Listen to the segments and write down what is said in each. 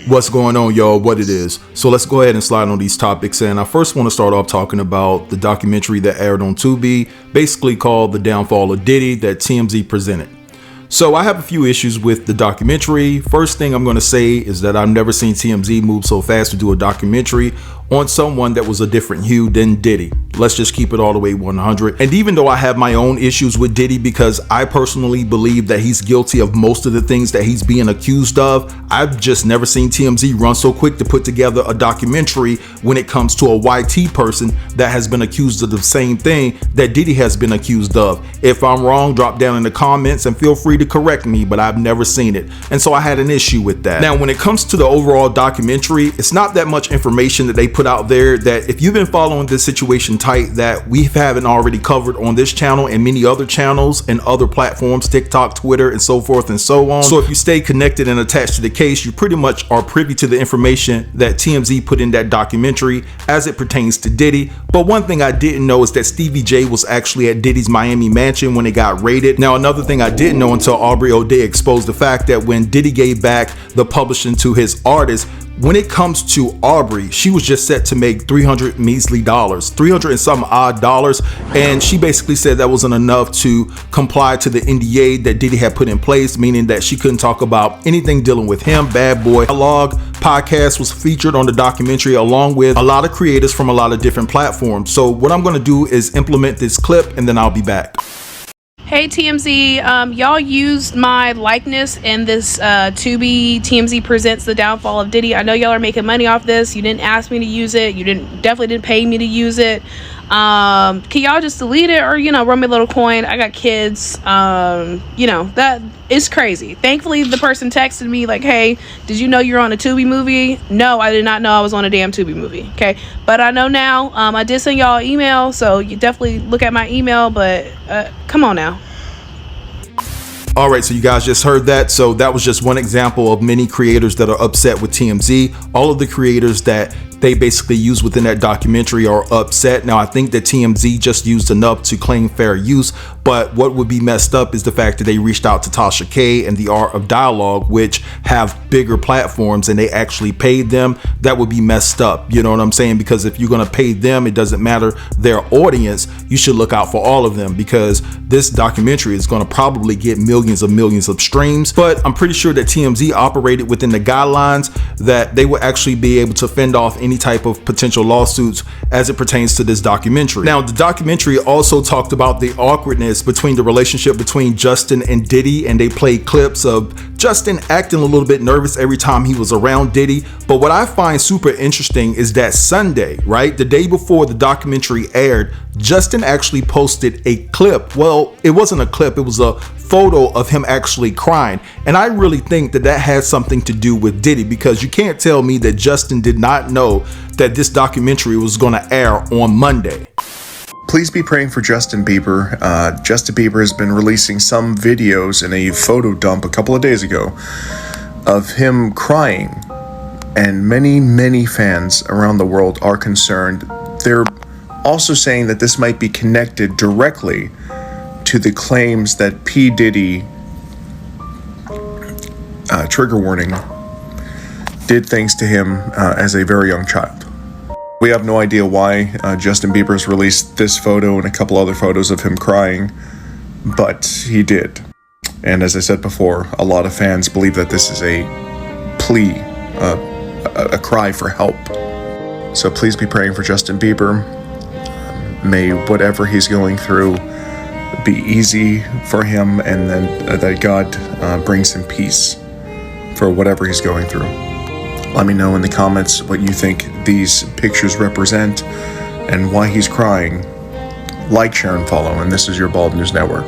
What's going on, y'all? What it is. So let's go ahead and slide on these topics. And I first want to start off talking about the documentary that aired on Tubi, basically called The Downfall of Diddy, that TMZ presented. So I have a few issues with the documentary. First thing I'm going to say is that I've never seen TMZ move so fast to do a documentary on someone that was a different hue than Diddy. Let's just keep it all the way 100. And even though I have my own issues with Diddy because I personally believe that he's guilty of most of the things that he's being accused of, I've just never seen TMZ run so quick to put together a documentary when it comes to a YT person that has been accused of the same thing that Diddy has been accused of. If I'm wrong, drop down in the comments and feel free to correct me, but I've never seen it. And so I had an issue with that. Now, when it comes to the overall documentary, it's not that much information that they put out there that if you've been following this situation tight, that we haven't already covered on this channel and many other channels and other platforms, TikTok, Twitter, and so forth and so on. So if you stay connected and attached to the case, you pretty much are privy to the information that TMZ put in that documentary as it pertains to Diddy. But one thing I didn't know is that Stevie J was actually at Diddy's Miami mansion when it got raided. Now, another thing I didn't know until Aubrey O'Day exposed the fact that when Diddy gave back the publishing to his artists, when it comes to Aubrey, she was just set to make $300 measly, $300 and some odd dollars, and she basically said that wasn't enough to comply to the NDA that Diddy had put in place, meaning that she couldn't talk about anything dealing with him. Bad Boy Log podcast was featured on the documentary along with a lot of creators from a lot of different platforms. So what I'm going to do is implement this clip and then I'll be back. Hey TMZ, y'all used my likeness in this Tubi TMZ Presents The Downfall of Diddy. I know y'all are making money off this. You didn't ask me to use it. You definitely didn't pay me to use it. Can y'all just delete it or, run me a little coin? I got kids. That is crazy. Thankfully, the person texted me like, hey, did you know you're on a Tubi movie? No, I did not know I was on a damn Tubi movie. Okay. But I know now. I did send y'all an email, so you definitely look at my email, but come on now. All right, so you guys just heard that. So that was just one example of many creators that are upset with TMZ. All of the creators that they basically use within that documentary are upset. Now, I think that TMZ just used enough to claim fair use, but what would be messed up is the fact that they reached out to Tasha K and The Art of Dialogue, which have bigger platforms, and they actually paid them. That would be messed up. You know what I'm saying? Because if you're going to pay them, it doesn't matter their audience. You should look out for all of them because this documentary is going to probably get millions of streams. But I'm pretty sure that TMZ operated within the guidelines that they will actually be able to fend off any type of potential lawsuits as it pertains to this documentary. Now, the documentary also talked about the awkwardness between the relationship between Justin and Diddy, and they played clips of Justin acting a little bit nervous every time he was around Diddy. But what I find super interesting is that Sunday, right, the day before the documentary aired, Justin actually posted a clip. Well, it wasn't a clip, it was a photo of him actually crying. And I really think that that has something to do with Diddy, because you can't tell me that Justin did not know that this documentary was going to air on Monday. Please be praying for Justin Bieber. Justin Bieber has been releasing some videos in a photo dump a couple of days ago of him crying, and many fans around the world are concerned. They're also saying that this might be connected directly to the claims that P. Diddy, trigger warning, did things to him as a very young child. We have no idea why Justin Bieber's released this photo and a couple other photos of him crying, but he did. And as I said before, a lot of fans believe that this is a plea, a cry for help. So please be praying for Justin Bieber. May whatever he's going through be easy for him, and then that God brings him peace for whatever he's going through. Let me know in the comments what you think these pictures represent and why he's crying. Like, share, and follow. And this is your Bald News Network.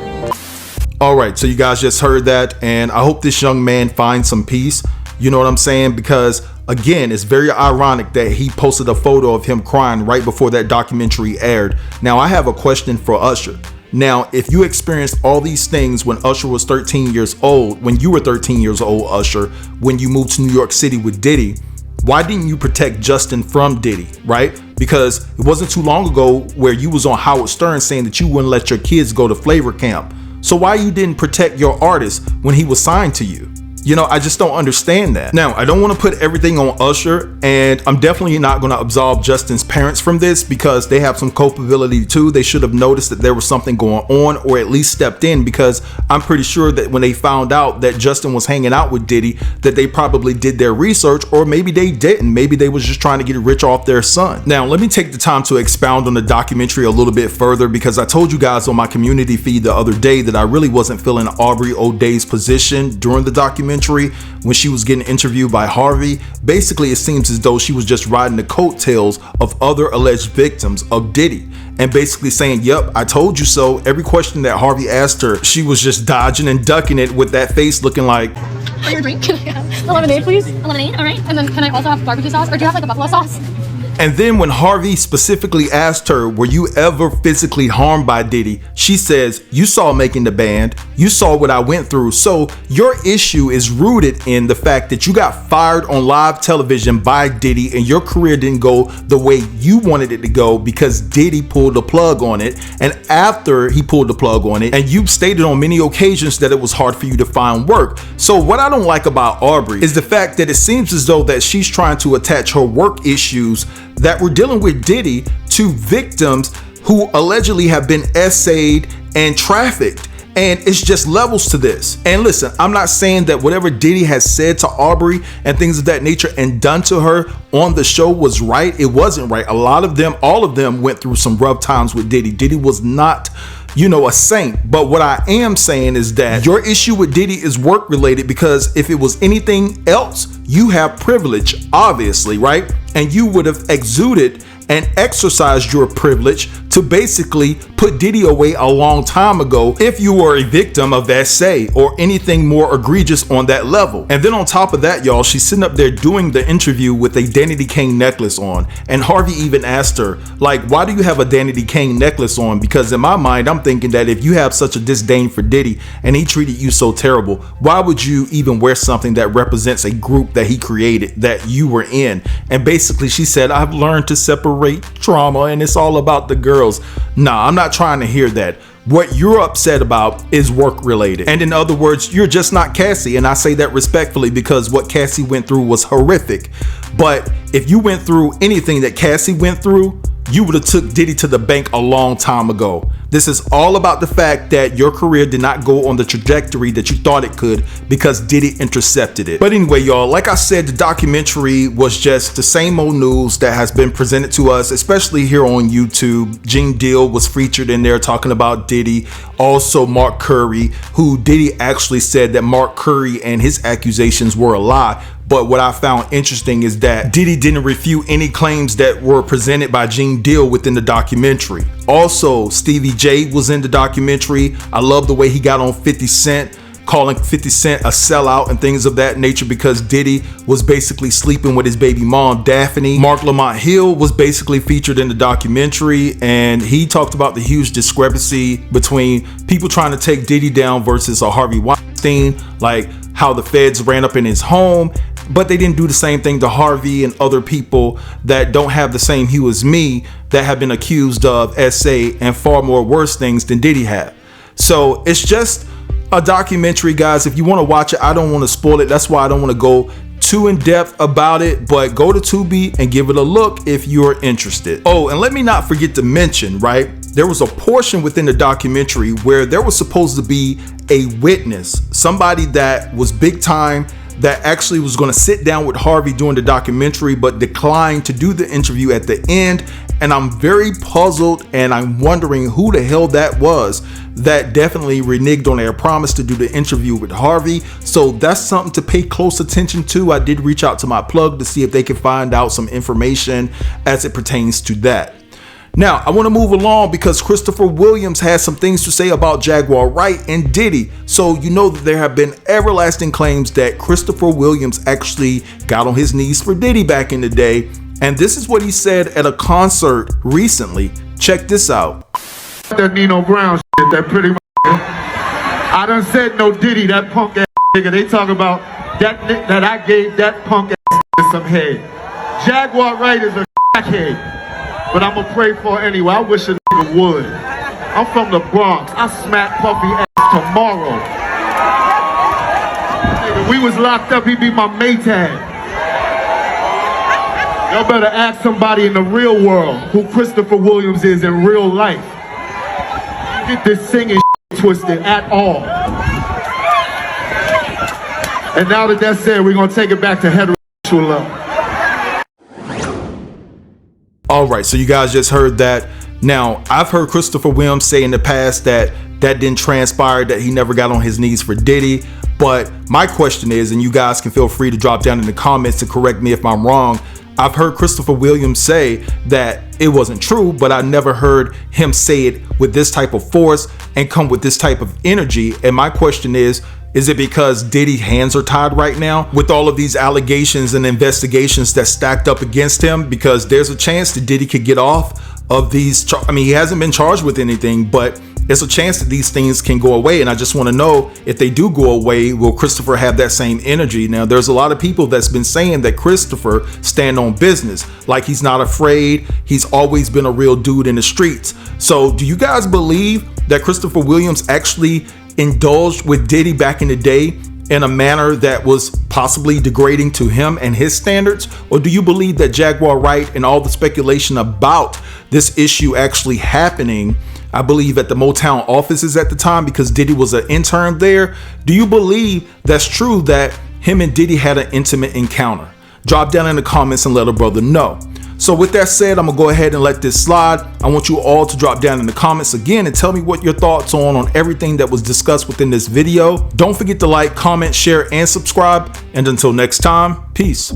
All right, so you guys just heard that, and I hope this young man finds some peace. You know what I'm saying? Because again, it's very ironic that he posted a photo of him crying right before that documentary aired. Now, I have a question for Usher. Now, if you experienced all these things when Usher was 13 years old, when you were 13 years old, Usher, when you moved to New York City with Diddy, why didn't you protect Justin from Diddy, right? Because it wasn't too long ago where you was on Howard Stern saying that you wouldn't let your kids go to flavor camp. So why you didn't protect your artist when he was signed to you? You know, I just don't understand that. Now, I don't want to put everything on Usher, and I'm definitely not going to absolve Justin's parents from this because they have some culpability too. They should have noticed that there was something going on, or at least stepped in, because I'm pretty sure that when they found out that Justin was hanging out with Diddy, that they probably did their research, or maybe they didn't. Maybe they was just trying to get rich off their son. Now, let me take the time to expound on the documentary a little bit further, because I told you guys on my community feed the other day that I really wasn't feeling Aubrey O'Day's position during the documentary when she was getting interviewed by Harvey. Basically, it seems as though she was just riding the coattails of other alleged victims of Diddy, and basically saying, yep, I told you so. Every question that Harvey asked her, she was just dodging and ducking it with that face looking like, For your drink, can I have a lemonade, please? A lemonade, all right. And then can I also have barbecue sauce, or do you have like a buffalo sauce? And then when Harvey specifically asked her, were you ever physically harmed by Diddy? She says, you saw making the band, you saw what I went through. So your issue is rooted in the fact that you got fired on live television by Diddy and your career didn't go the way you wanted it to go because Diddy pulled the plug on it. And after he pulled the plug on it, and you've stated on many occasions that it was hard for you to find work. So what I don't like about Aubrey is the fact that it seems as though that she's trying to attach her work issues that we're dealing with Diddy to victims who allegedly have been essayed and trafficked. And it's just levels to this. And listen, I'm not saying that whatever Diddy has said to Aubrey and things of that nature and done to her on the show was right. It wasn't right. A lot of them, all of them went through some rough times with Diddy. Diddy was not, you know, a saint. But what I am saying is that your issue with Diddy is work related, because if it was anything else, you have privilege, obviously, right? And you would have exuded and exercised your privilege to basically put Diddy away a long time ago if you were a victim of essay or anything more egregious on that level. And then on top of that, y'all, she's sitting up there doing the interview with a Danity Kane necklace on. And Harvey even asked her, like, why do you have a Danity Kane necklace on? Because in my mind, I'm thinking that if you have such a disdain for Diddy and he treated you so terrible, why would you even wear something that represents a group that he created, that you were in? And basically she said, I've learned to separate trauma and it's all about the girls. Nah, I'm not trying to hear that. What you're upset about is work related. And in other words, you're just not Cassie. And I say that respectfully because what Cassie went through was horrific. But if you went through anything that Cassie went through, you would have took Diddy to the bank a long time ago. This is all about the fact that your career did not go on the trajectory that you thought it could because Diddy intercepted it. But anyway, y'all, like I said, the documentary was just the same old news that has been presented to us, especially here on YouTube. Gene Deal was featured in there talking about Diddy. Also Mark Curry, who Diddy actually said that Mark Curry and his accusations were a lie. But what I found interesting is that Diddy didn't refute any claims that were presented by Gene Deal within the documentary. Also, Stevie J was in the documentary. I love the way he got on 50 Cent, calling 50 Cent a sellout and things of that nature because Diddy was basically sleeping with his baby mom, Daphne. Mark Lamont Hill was basically featured in the documentary, and he talked about the huge discrepancy between people trying to take Diddy down versus a Harvey Weinstein, like how the feds ran up in his home, but they didn't do the same thing to Harvey and other people that don't have the same hue as me that have been accused of SA and far more worse things than Diddy had. So it's just a documentary, guys. If you want to watch it, I don't want to spoil it. That's why I don't want to go too in depth about it, but go to Tubi and give it a look if you're interested. Oh, and let me not forget to mention, right? There was a portion within the documentary where there was supposed to be a witness, somebody that was big time, that actually was going to sit down with Harvey during the documentary, but declined to do the interview at the end. And I'm very puzzled, and I'm wondering who the hell that was that definitely reneged on their promise to do the interview with Harvey. So that's something to pay close attention to. I did reach out to my plug to see if they could find out some information as it pertains to that. Now, I want to move along because Christopher Williams has some things to say about Jaguar Wright and Diddy. So you know that there have been everlasting claims that Christopher Williams actually got on his knees for Diddy back in the day. And this is what he said at a concert recently. Check this out. That Nino Brown shit, that pretty much. I done said no Diddy, that punk ass nigga. They talk about that I gave that punk ass some head. Jaguar Wright is a crackhead. But I'm gonna pray for her anyway. I wish a nigga would. I'm from the Bronx. I smack Puffy ass tomorrow. If we was locked up, he'd be my Maytag. Y'all better ask somebody in the real world who Christopher Williams is in real life. Get this singing twisted at all. And now that that's said, we're gonna take it back to heterosexual love. All right, so you guys just heard that. Now, I've heard Christopher Williams say in the past that didn't transpire, that he never got on his knees for Diddy. But my question is, and you guys can feel free to drop down in the comments to correct me if I'm wrong, I've heard Christopher Williams say that it wasn't true, but I never heard him say it with this type of force and come with this type of energy. And my question is it because Diddy's hands are tied right now with all of these allegations and investigations that stacked up against him? Because there's a chance that Diddy could get off of these. I mean, he hasn't been charged with anything, but there's a chance that these things can go away. And I just want to know, if they do go away, will Christopher have that same energy? Now, there's a lot of people that's been saying that Christopher stand on business, like he's not afraid. He's always been a real dude in the streets. So do you guys believe that Christopher Williams actually indulged with Diddy back in the day in a manner that was possibly degrading to him and his standards? Or do you believe that Jaguar Wright and all the speculation about this issue actually happening, I believe at the Motown offices at the time, because Diddy was an intern there? Do you believe that's true, that him and Diddy had an intimate encounter? Drop down in the comments and let a brother know. So with that said, I'm gonna go ahead and let this slide. I want you all to drop down in the comments again and tell me what your thoughts on everything that was discussed within this video. Don't forget to like, comment, share, and subscribe. And until next time, peace.